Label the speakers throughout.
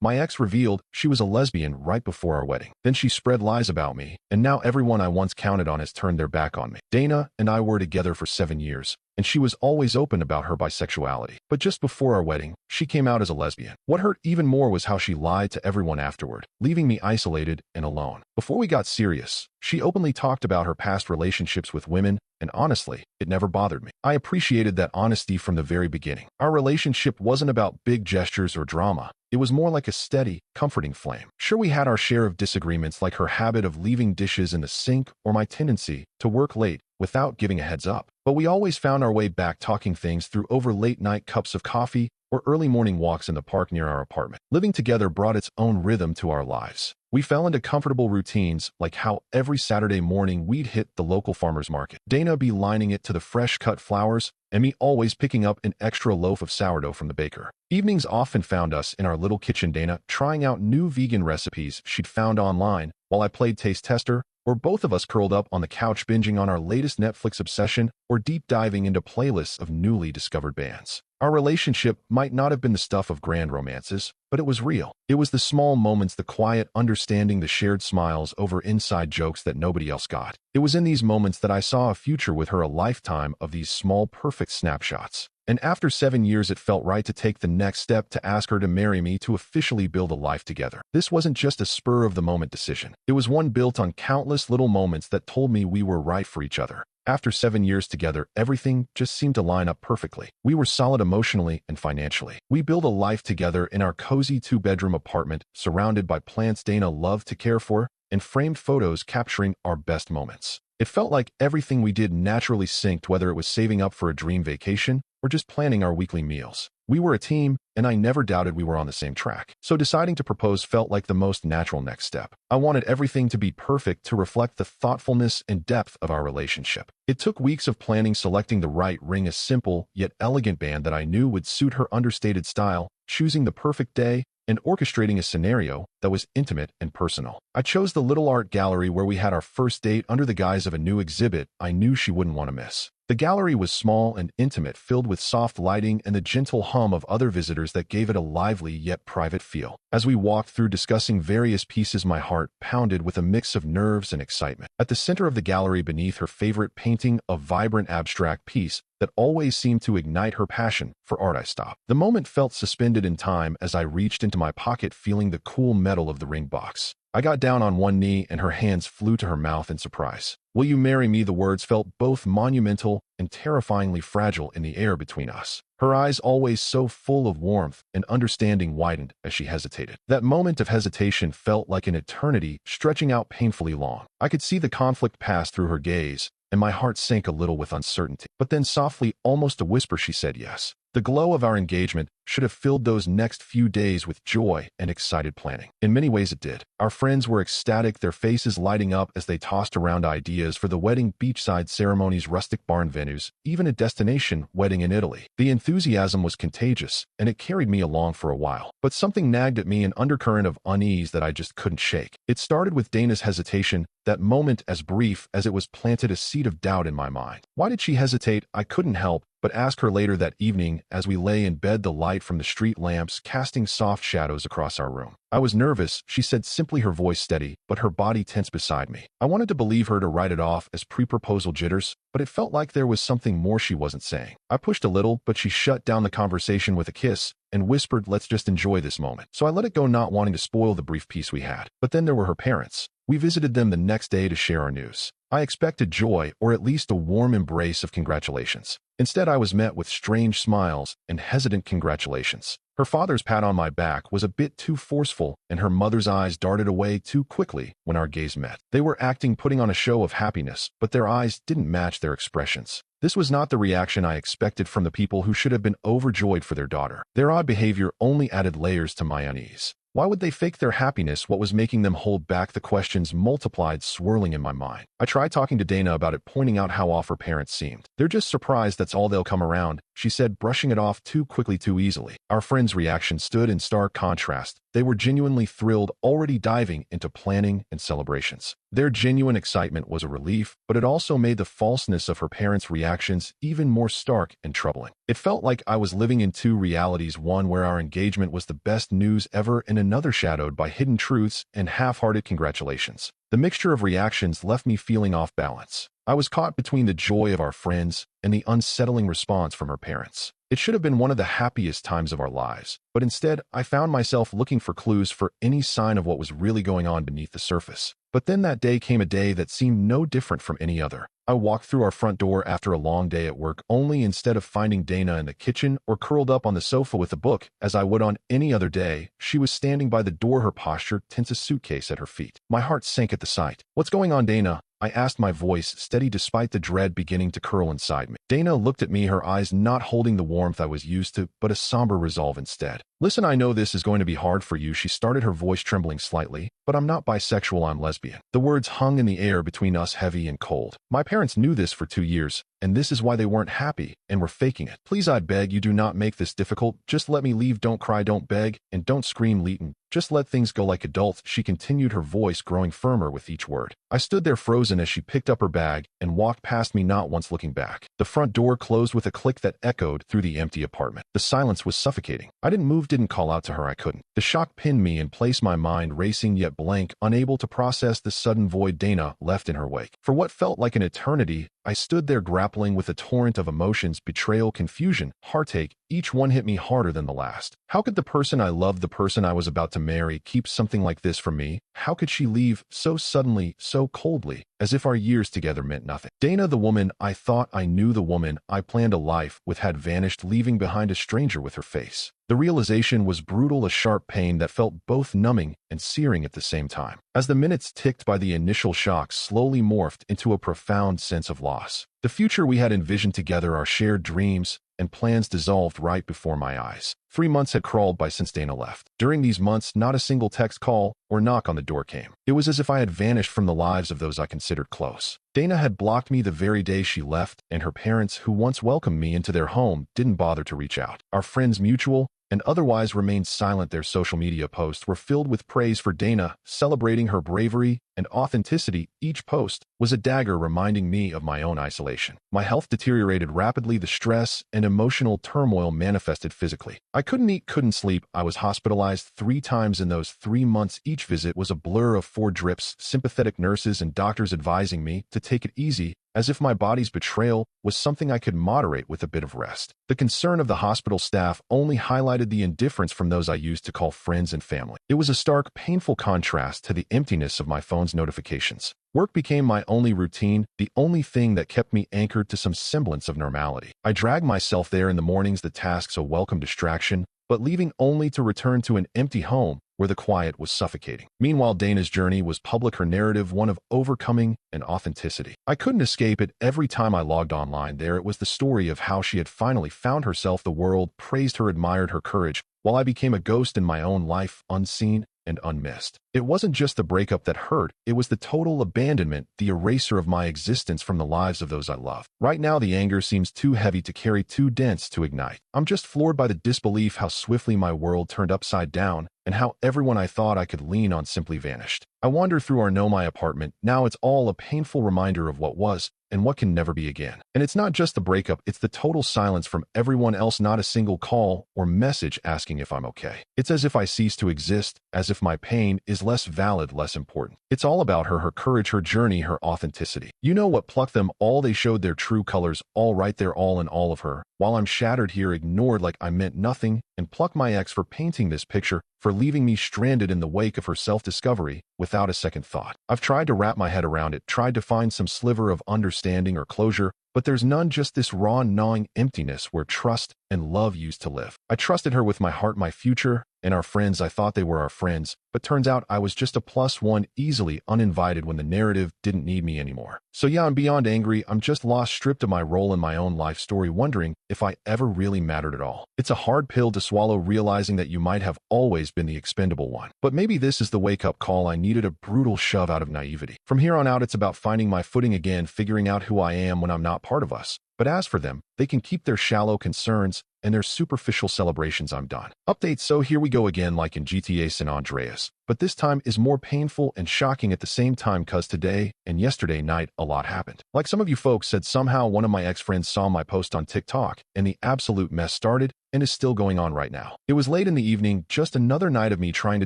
Speaker 1: My ex revealed she was a lesbian right before our wedding. Then she spread lies about me, and now everyone I once counted on has turned their back on me. Dana and I were together for 7 years, and she was always open about her bisexuality. But just before our wedding, she came out as a lesbian. What hurt even more was how she lied to everyone afterward, leaving me isolated and alone. Before we got serious, she openly talked about her past relationships with women, and honestly, it never bothered me. I appreciated that honesty from the very beginning. Our relationship wasn't about big gestures or drama. It was more like a steady, comforting flame. Sure, we had our share of disagreements, like her habit of leaving dishes in the sink or my tendency to work late without giving a heads up. But we always found our way back, talking things through over late-night cups of coffee or early morning walks in the park near our apartment. Living together brought its own rhythm to our lives. We fell into comfortable routines, like how every Saturday morning we'd hit the local farmer's market. Dana be lining it to the fresh-cut flowers, and me always picking up an extra loaf of sourdough from the baker. Evenings often found us in our little kitchen, Dana trying out new vegan recipes she'd found online, while I played taste tester, or both of us curled up on the couch binging on our latest Netflix obsession or deep diving into playlists of newly discovered bands. Our relationship might not have been the stuff of grand romances, but it was real. It was the small moments, the quiet understanding, the shared smiles over inside jokes that nobody else got. It was in these moments that I saw a future with her, a lifetime of these small, perfect snapshots. And after 7 years, it felt right to take the next step, to ask her to marry me, to officially build a life together. This wasn't just a spur-of-the-moment decision. It was one built on countless little moments that told me we were right for each other. After 7 years together, everything just seemed to line up perfectly. We were solid emotionally and financially. We built a life together in our cozy 2-bedroom apartment, surrounded by plants Dana loved to care for, and framed photos capturing our best moments. It felt like everything we did naturally synced, whether it was saving up for a dream vacation or just planning our weekly meals. We were a team, and I never doubted we were on the same track. So deciding to propose felt like the most natural next step. I wanted everything to be perfect, to reflect the thoughtfulness and depth of our relationship. It took weeks of planning, selecting the right ring, a simple yet elegant band that I knew would suit her understated style, choosing the perfect day, and orchestrating a scenario that was intimate and personal. I chose the little art gallery where we had our first date under the guise of a new exhibit I knew she wouldn't want to miss. The gallery was small and intimate, filled with soft lighting and the gentle hum of other visitors that gave it a lively yet private feel. As we walked through discussing various pieces, my heart pounded with a mix of nerves and excitement. At the center of the gallery, beneath her favorite painting, a vibrant abstract piece that always seemed to ignite her passion for art, I stopped. The moment felt suspended in time as I reached into my pocket, feeling the cool metal of the ring box. I got down on one knee and her hands flew to her mouth in surprise. "Will you marry me?" The words felt both monumental and terrifyingly fragile in the air between us. Her eyes, always so full of warmth and understanding, widened as she hesitated. That moment of hesitation felt like an eternity, stretching out painfully long. I could see the conflict pass through her gaze, and my heart sank a little with uncertainty. But then softly, almost a whisper, she said yes. The glow of our engagement should have filled those next few days with joy and excited planning. In many ways it did. Our friends were ecstatic, their faces lighting up as they tossed around ideas for the wedding: beachside ceremonies, rustic barn venues, even a destination wedding in Italy. The enthusiasm was contagious, and it carried me along for a while. But something nagged at me, an undercurrent of unease that I just couldn't shake. It started with Dana's hesitation. That moment, as brief as it was, planted a seed of doubt in my mind. Why did she hesitate? I couldn't help but ask her later that evening as we lay in bed, the light from the street lamps casting soft shadows across our room. "I was nervous," she said simply, her voice steady, but her body tense beside me. I wanted to believe her, to write it off as pre-proposal jitters, but it felt like there was something more she wasn't saying. I pushed a little, but she shut down the conversation with a kiss and whispered, "Let's just enjoy this moment." So I let it go, not wanting to spoil the brief peace we had. But then there were her parents. We visited them the next day to share our news. I expected joy, or at least a warm embrace of congratulations. Instead, I was met with strange smiles and hesitant congratulations. Her father's pat on my back was a bit too forceful, and her mother's eyes darted away too quickly when our gaze met. They were acting, putting on a show of happiness, but their eyes didn't match their expressions. This was not the reaction I expected from the people who should have been overjoyed for their daughter. Their odd behavior only added layers to my unease. Why would they fake their happiness? What was making them hold back? The questions multiplied, swirling in my mind. I tried talking to Dana about it, pointing out how off her parents seemed. "They're just surprised, that's all. They'll come around," she said, brushing it off too quickly too easily. Our friend's reaction stood in stark contrast. They were genuinely thrilled, already diving into planning and celebrations. Their genuine excitement was a relief, but it also made the falseness of her parents' reactions even more stark and troubling. It felt like I was living in two realities, one where our engagement was the best news ever and another shadowed by hidden truths and half-hearted congratulations. The mixture of reactions left me feeling off balance. I was caught between the joy of our friends and the unsettling response from her parents. It should have been one of the happiest times of our lives, but instead I found myself looking for clues for any sign of what was really going on beneath the surface. But then that day came, a day that seemed no different from any other. I walked through our front door after a long day at work, only instead of finding Dana in the kitchen or curled up on the sofa with a book, as I would on any other day, she was standing by the door, her posture tense, a suitcase at her feet. My heart sank at the sight. "What's going on, Dana?" I asked, my voice steady despite the dread beginning to curl inside me. Dana looked at me, her eyes not holding the warmth I was used to, but a somber resolve instead. "Listen, I know this is going to be hard for you," she started, her voice trembling slightly, "but I'm not bisexual, I'm lesbian." The words hung in the air between us, heavy and cold. My parents knew this for 2 years, and this is why they weren't happy and were faking it. "Please, I beg you, do not make this difficult. Just let me leave. Don't cry, don't beg, and don't scream, Leighton. Just let things go like adults," she continued, her voice growing firmer with each word. I stood there frozen as she picked up her bag and walked past me, not once looking back. The front door closed with a click that echoed through the empty apartment. The silence was suffocating. I didn't move, didn't call out to her, I couldn't. The shock pinned me in place, my mind racing yet blank, unable to process the sudden void Dana left in her wake. For what felt like an eternity, I stood there grappling with a torrent of emotions: betrayal, confusion, heartache. Each one hit me harder than the last. How could the person I loved, the person I was about to marry, keep something like this from me? How could she leave so suddenly, so coldly, as if our years together meant nothing? Dana, the woman I thought I knew, the woman I planned a life with, had vanished, leaving behind a stranger with her face. The realization was brutal, a sharp pain that felt both numbing and searing at the same time. As the minutes ticked by, the initial shock slowly morphed into a profound sense of loss. The future we had envisioned together, our shared dreams and plans, dissolved right before my eyes. 3 months had crawled by since Dana left. During these months, not a single text, call, or knock on the door came. It was as if I had vanished from the lives of those I considered close. Dana had blocked me the very day she left, and her parents, who once welcomed me into their home, didn't bother to reach out. Our friends, mutual and otherwise, remained silent. Their social media posts were filled with praise for Dana, celebrating her bravery and authenticity. Each post was a dagger reminding me of my own isolation. My health deteriorated rapidly. The stress and emotional turmoil manifested physically. I couldn't eat, couldn't sleep. I was hospitalized 3 times in those 3 months. Each visit was a blur of 4 drips, sympathetic nurses and doctors advising me to take it easy, as if my body's betrayal was something I could moderate with a bit of rest. The concern of the hospital staff only highlighted the indifference from those I used to call friends and family. It was a stark, painful contrast to the emptiness of my phone's notifications. Work became my only routine, the only thing that kept me anchored to some semblance of normality. I dragged myself there in the mornings, the tasks a welcome distraction, but leaving only to return to an empty home where the quiet was suffocating. Meanwhile, Dana's journey was public, her narrative one of overcoming and authenticity. I couldn't escape it. Every time I logged online, there it was, the story of how she had finally found herself. The world praised her, admired her courage, while I became a ghost in my own life, unseen and unmissed. It wasn't just the breakup that hurt, it was the total abandonment, the eraser of my existence from the lives of those I loved. Right now, the anger seems too heavy to carry, too dense to ignite. I'm just floored by the disbelief, how swiftly my world turned upside down, and how everyone I thought I could lean on simply vanished. I wander through our my apartment. Now it's all a painful reminder of what was and what can never be again. And it's not just the breakup, it's the total silence from everyone else, not a single call or message asking if I'm okay. It's as if I cease to exist, as if my pain is less valid, less important. It's all about her, her courage, her journey, her authenticity. You know what plucked them all? They showed their true colors, all right there, all in all of her, while I'm shattered here, ignored like I meant nothing, and pluck my ex for painting this picture, for leaving me stranded in the wake of her self-discovery without a second thought. I've tried to wrap my head around it, tried to find some sliver of understanding or closure, but there's none, just this raw, gnawing emptiness where trust and love used to live. I trusted her with my heart, my future, and our friends. I thought they were our friends, but turns out I was just a +1, easily uninvited when the narrative didn't need me anymore. So yeah, I'm beyond angry. I'm just lost, stripped of my role in my own life story, wondering if I ever really mattered at all. It's a hard pill to swallow, realizing that you might have always been the expendable one. But maybe this is the wake-up call I needed, a brutal shove out of naivety. From here on out, it's about finding my footing again, figuring out who I am when I'm not part of us, but But as for them, they can keep their shallow concerns and their superficial celebrations. I'm done. Update. So here we go again, like in GTA San Andreas. But this time is more painful and shocking at the same time, cause today and yesterday night a lot happened. Like some of you folks said, somehow one of my ex-friends saw my post on TikTok and the absolute mess started and is still going on right now. It was late in the evening, just another night of me trying to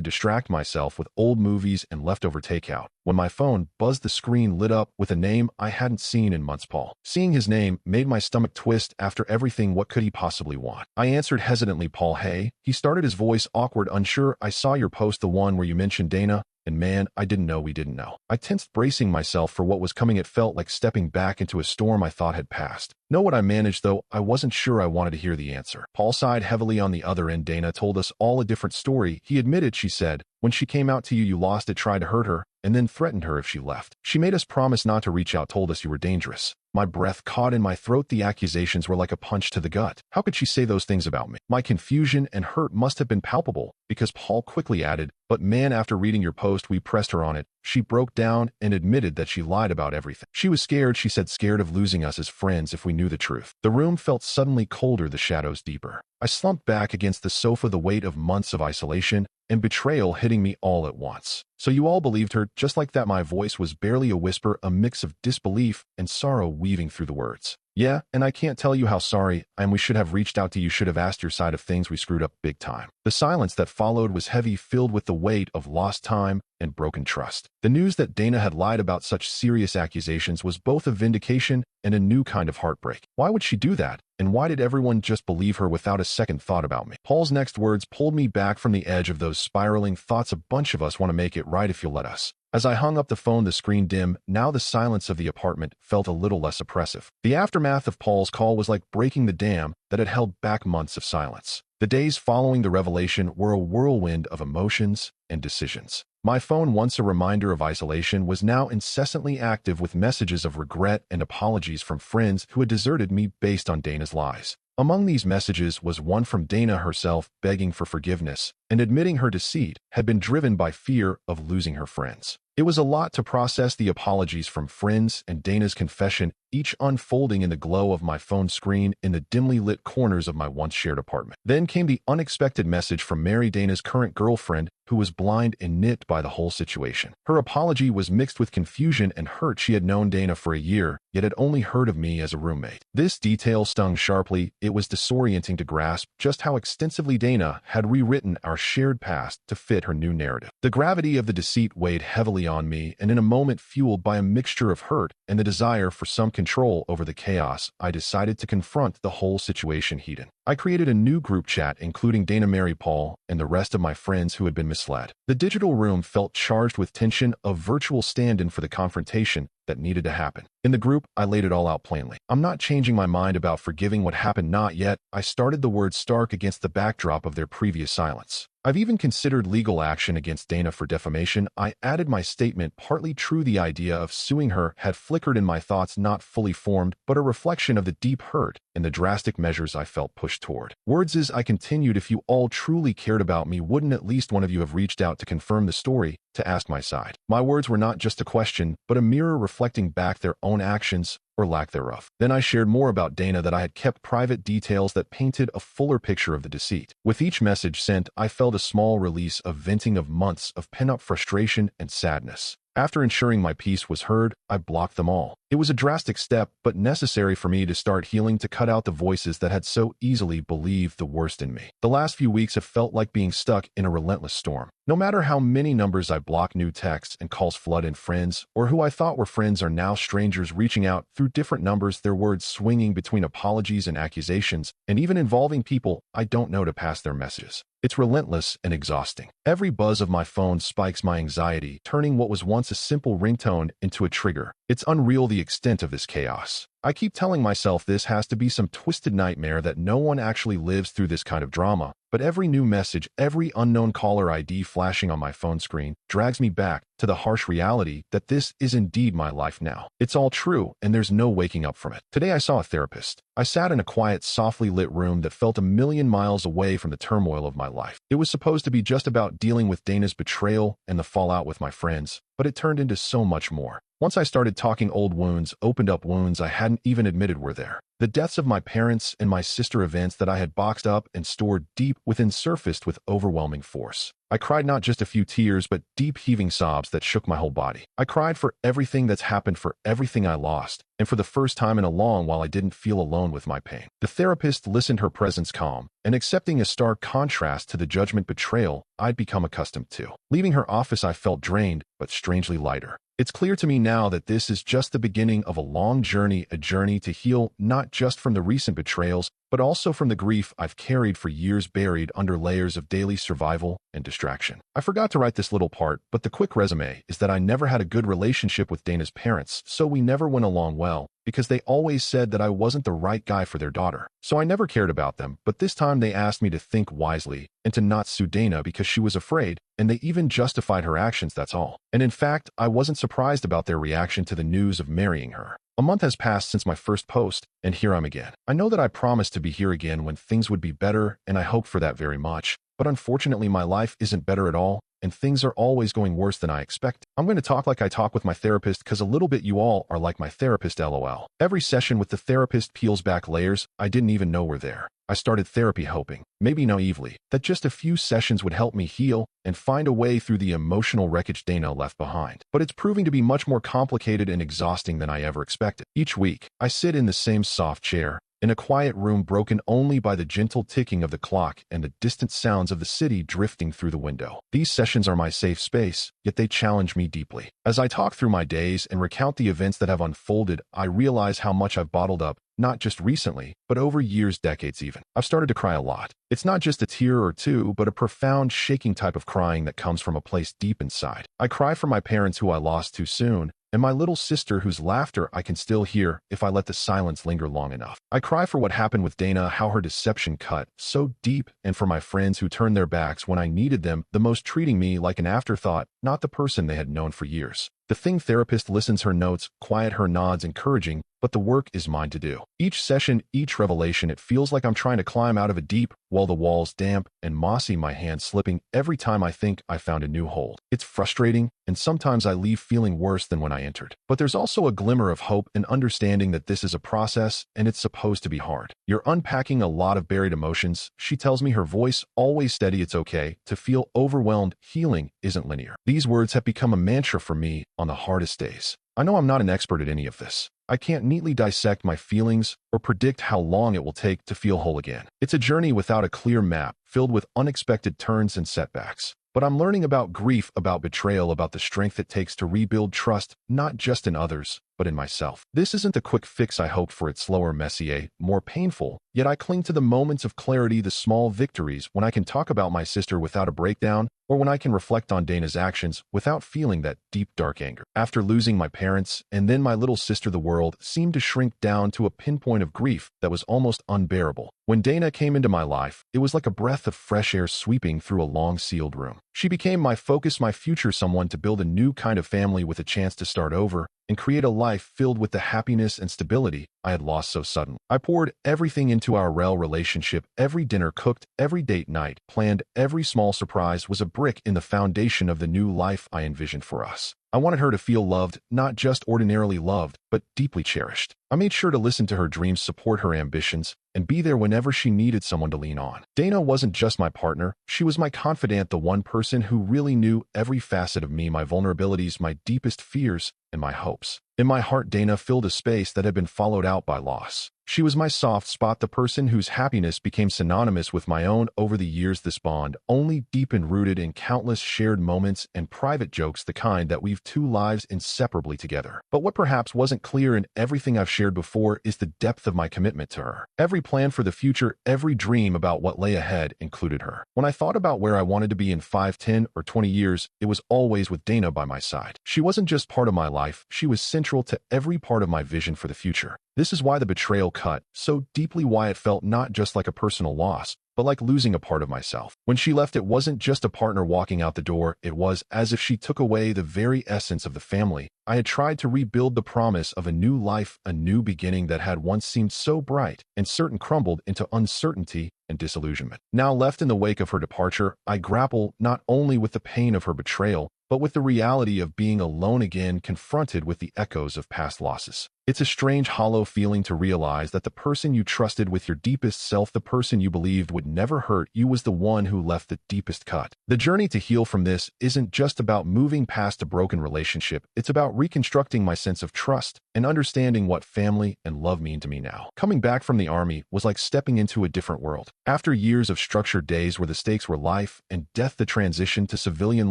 Speaker 1: distract myself with old movies and leftover takeout, when my phone buzzed. The screen lit up with a name I hadn't seen in months. Paul. Seeing his name made my stomach twist. After everything, what could he possibly want? I answered hesitantly, Paul. Hey. He started, his voice awkward, unsure. I saw your post, the one where you mentioned Dana. And man, I didn't know we didn't know. I tensed, bracing myself for what was coming. It felt like stepping back into a storm I thought had passed. Know what I managed, though I wasn't sure I wanted to hear the answer. Paul sighed heavily on the other end. Dana told us all a different story. He admitted, she said, when she came out to you, you lost it, tried to hurt her, and then threatened her if she left. She made us promise not to reach out, told us you were dangerous. My breath caught in my throat. The accusations were like a punch to the gut. How could she say those things about me? My confusion and hurt must have been palpable, because Paul quickly added, but man, after reading your post, we pressed her on it. She broke down and admitted that she lied about everything. She was scared, she said, scared of losing us as friends if we knew the truth. The room felt suddenly colder, the shadows deeper. I slumped back against the sofa, the weight of months of isolation and betrayal hitting me all at once. So you all believed her, just like that? My voice was barely a whisper, a mix of disbelief and sorrow weaving through the words. Yeah, and I can't tell you how sorry I am. We should have reached out to you, should have asked your side of things. We screwed up big time. The silence that followed was heavy, filled with the weight of lost time and broken trust. The news that Dana had lied about such serious accusations was both a vindication and a new kind of heartbreak. Why would she do that? And why did everyone just believe her without a second thought about me? Paul's next words pulled me back from the edge of those spiraling thoughts. A bunch of us want to make it right if you'll let us. As I hung up the phone, the screen dim. Now the silence of the apartment felt a little less oppressive. The aftermath of Paul's call was like breaking the dam that had held back months of silence. The days following the revelation were a whirlwind of emotions and decisions. My phone, once a reminder of isolation, was now incessantly active with messages of regret and apologies from friends who had deserted me based on Dana's lies. Among these messages was one from Dana herself, begging for forgiveness and admitting her deceit had been driven by fear of losing her friends. It was a lot to process, the apologies from friends and Dana's confession, each unfolding in the glow of my phone screen in the dimly lit corners of my once shared apartment. Then came the unexpected message from Mary, Dana's current girlfriend, who was blind and nipped by the whole situation. Her apology was mixed with confusion and hurt. She had known Dana for a year, yet had only heard of me as a roommate. This detail stung sharply. It was disorienting to grasp just how extensively Dana had rewritten our shared past to fit her new narrative. The gravity of the deceit weighed heavily on me, and in a moment, fueled by a mixture of hurt and the desire for some control over the chaos, I decided to confront the whole situation head on. I created a new group chat including Dana, Mary, Paul, and the rest of my friends who had been misled. The digital room felt charged with tension, a virtual stand-in for the confrontation that needed to happen. In the group, I laid it all out plainly. I'm not changing my mind about forgiving what happened, not yet. I started the word stark against the backdrop of their previous silence. I've even considered legal action against Dana for defamation. I added my statement, partly true. The idea of suing her had flickered in my thoughts, not fully formed, but a reflection of the deep hurt and the drastic measures I felt pushed toward. Words as I continued, if you all truly cared about me, wouldn't at least one of you have reached out to confirm the story, to ask my side? My words were not just a question, but a mirror reflecting back their own actions, or lack thereof. Then I shared more about Dana that I had kept private, details that painted a fuller picture of the deceit. With each message sent, I felt a small release of venting of months of pent-up frustration and sadness. After ensuring my piece was heard, I blocked them all. It was a drastic step, but necessary for me to start healing, to cut out the voices that had so easily believed the worst in me. The last few weeks have felt like being stuck in a relentless storm. No matter how many numbers I block, new texts and calls flood in. Friends, or who I thought were friends, are now strangers reaching out through different numbers, their words swinging between apologies and accusations, and even involving people I don't know to pass their messages. It's relentless and exhausting. Every buzz of my phone spikes my anxiety, turning what was once a simple ringtone into a trigger. It's unreal, the extent of this chaos. I keep telling myself this has to be some twisted nightmare, that no one actually lives through this kind of drama. But every new message, every unknown caller ID flashing on my phone screen drags me back to the harsh reality that this is indeed my life now. It's all true, and there's no waking up from it. Today I saw a therapist. I sat in a quiet, softly lit room that felt a million miles away from the turmoil of my life. It was supposed to be just about dealing with Dana's betrayal and the fallout with my friends, but it turned into so much more. Once I started talking, old wounds opened up, wounds I hadn't even admitted were there. The deaths of my parents and my sister, events that I had boxed up and stored deep within, surfaced with overwhelming force. I cried not just a few tears, but deep heaving sobs that shook my whole body. I cried for everything that's happened, for everything I lost, and for the first time in a long while I didn't feel alone with my pain. The therapist listened, her presence calm and accepting, a stark contrast to the judgment, betrayal I'd become accustomed to. Leaving her office, I felt drained, but strangely lighter. It's clear to me now that this is just the beginning of a long journey, a journey to heal not just from the recent betrayals, but also from the grief I've carried for years, buried under layers of daily survival and distraction. I forgot to write this little part, but the quick resume is that I never had a good relationship with Dana's parents, so we never went along well, because they always said that I wasn't the right guy for their daughter. So I never cared about them, but this time they asked me to think wisely and to not sue Dana because she was afraid, and they even justified her actions, that's all. And in fact, I wasn't surprised about their reaction to the news of marrying her. A month has passed since my first post, and here I'm again. I know that I promised to be here again when things would be better, and I hoped for that very much. But unfortunately, my life isn't better at all, and things are always going worse than I expect. I'm going to talk like I talk with my therapist, because a little bit you all are like my therapist, lol. Every session with the therapist peels back layers I didn't even know were there. I started therapy hoping, maybe naively, that just a few sessions would help me heal and find a way through the emotional wreckage Dana left behind. But it's proving to be much more complicated and exhausting than I ever expected. Each week, I sit in the same soft chair, in a quiet room broken only by the gentle ticking of the clock and the distant sounds of the city drifting through the window. These sessions are my safe space, yet they challenge me deeply. As I talk through my days and recount the events that have unfolded, I realize how much I've bottled up, not just recently, but over years, decades even. I've started to cry a lot. It's not just a tear or two, but a profound, shaking type of crying that comes from a place deep inside. I cry for my parents who I lost too soon, and my little sister whose laughter I can still hear if I let the silence linger long enough. I cry for what happened with Dana, how her deception cut so deep, and for my friends who turned their backs when I needed them the most, treating me like an afterthought, not the person they had known for years. The thing therapist listens, her notes, quiet, her nods, encouraging, but the work is mine to do. Each session, each revelation, it feels like I'm trying to climb out of a deep well, the walls damp and mossy, my hands slipping every time I think I found a new hold. It's frustrating, and sometimes I leave feeling worse than when I entered. But there's also a glimmer of hope and understanding that this is a process, and it's supposed to be hard. You're unpacking a lot of buried emotions, she tells me, her voice always steady. It's okay to feel overwhelmed. Healing isn't linear. These words have become a mantra for me on the hardest days. I know I'm not an expert at any of this. I can't neatly dissect my feelings or predict how long it will take to feel whole again. It's a journey without a clear map, filled with unexpected turns and setbacks. But I'm learning about grief, about betrayal, about the strength it takes to rebuild trust, not just in others, but in myself. This isn't the quick fix I hoped for. It's slower, messier, more painful, yet I cling to the moments of clarity, the small victories, when I can talk about my sister without a breakdown, or when I can reflect on Dana's actions without feeling that deep, dark anger. After losing my parents and then my little sister, the world seemed to shrink down to a pinpoint of grief that was almost unbearable. When Dana came into my life, it was like a breath of fresh air sweeping through a long sealed room. She became my focus, my future, someone to build a new kind of family with a chance to start over and create a life filled with the happiness and stability I had lost so suddenly. I poured everything into our relationship. Every dinner cooked, every date night planned, every small surprise was a brick in the foundation of the new life I envisioned for us. I wanted her to feel loved, not just ordinarily loved, but deeply cherished. I made sure to listen to her dreams, support her ambitions, and be there whenever she needed someone to lean on. Dana wasn't just my partner, she was my confidant, the one person who really knew every facet of me, my vulnerabilities, my deepest fears, and my hopes. In my heart, Dana filled a space that had been followed out by loss. She was my soft spot, the person whose happiness became synonymous with my own. Over the years, this bond only deepened, rooted in countless shared moments and private jokes, the kind that weave two lives inseparably together. But what perhaps wasn't clear in everything I've shared before is the depth of my commitment to her. Every plan for the future, every dream about what lay ahead included her. When I thought about where I wanted to be in 5, 10, or 20 years, it was always with Dana by my side. She wasn't just part of my life, she was central to every part of my vision for the future. This is why the betrayal cut so deeply, why it felt not just like a personal loss, but like losing a part of myself. When she left, it wasn't just a partner walking out the door. It was as if she took away the very essence of the family I had tried to rebuild. The promise of a new life, a new beginning that had once seemed so bright and certain, crumbled into uncertainty and disillusionment. Now, left in the wake of her departure, I grapple not only with the pain of her betrayal, but with the reality of being alone again, confronted with the echoes of past losses. It's a strange, hollow feeling to realize that the person you trusted with your deepest self, the person you believed would never hurt you, was the one who left the deepest cut. The journey to heal from this isn't just about moving past a broken relationship. It's about reconstructing my sense of trust and understanding what family and love mean to me now. Coming back from the army was like stepping into a different world. After years of structured days where the stakes were life and death, the transition to civilian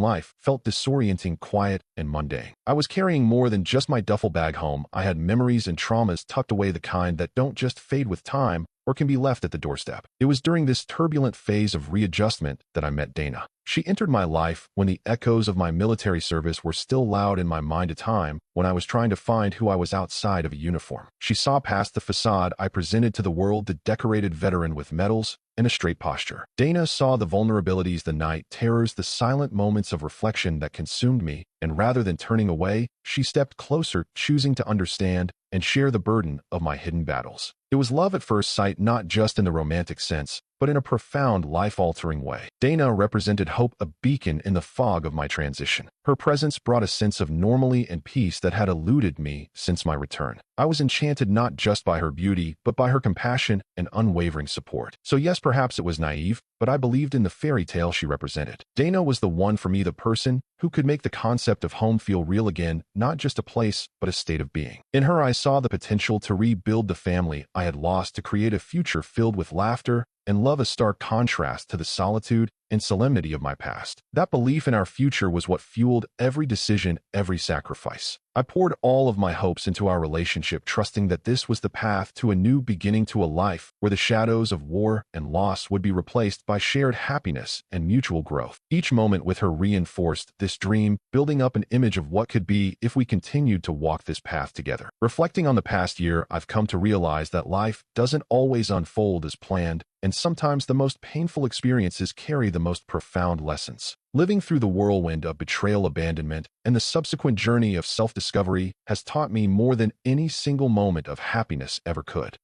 Speaker 1: life felt disorienting, quiet, and mundane. I was carrying more than just my duffel bag home. I had memories and traumas tucked away, the kind that don't just fade with time or can be left at the doorstep. It was during this turbulent phase of readjustment that I met Dana. She entered my life when the echoes of my military service were still loud in my mind, a time when I was trying to find who I was outside of a uniform. She saw past the facade I presented to the world, the decorated veteran with medals and a straight posture. Dana saw the vulnerabilities, the night terrors, the silent moments of reflection that consumed me, and rather than turning away, she stepped closer, choosing to understand and share the burden of my hidden battles. It was love at first sight, not just in the romantic sense, but in a profound, life-altering way. Dana represented hope, a beacon in the fog of my transition. Her presence brought a sense of normalcy and peace that had eluded me since my return. I was enchanted not just by her beauty, but by her compassion and unwavering support. So yes, perhaps it was naive, but I believed in the fairy tale she represented. Dana was the one for me, the person who could make the concept of home feel real again, not just a place, but a state of being. In her, I saw the potential to rebuild the family I had lost, to create a future filled with laughter and love, a stark contrast to the solitude and solemnity of my past. That belief in our future was what fueled every decision, every sacrifice. I poured all of my hopes into our relationship, trusting that this was the path to a new beginning, to a life where the shadows of war and loss would be replaced by shared happiness and mutual growth. Each moment with her reinforced this dream, building up an image of what could be if we continued to walk this path together. Reflecting on the past year, I've come to realize that life doesn't always unfold as planned, and sometimes the most painful experiences carry the most profound lessons. Living through the whirlwind of betrayal, abandonment, and the subsequent journey of self-discovery has taught me more than any single moment of happiness ever could.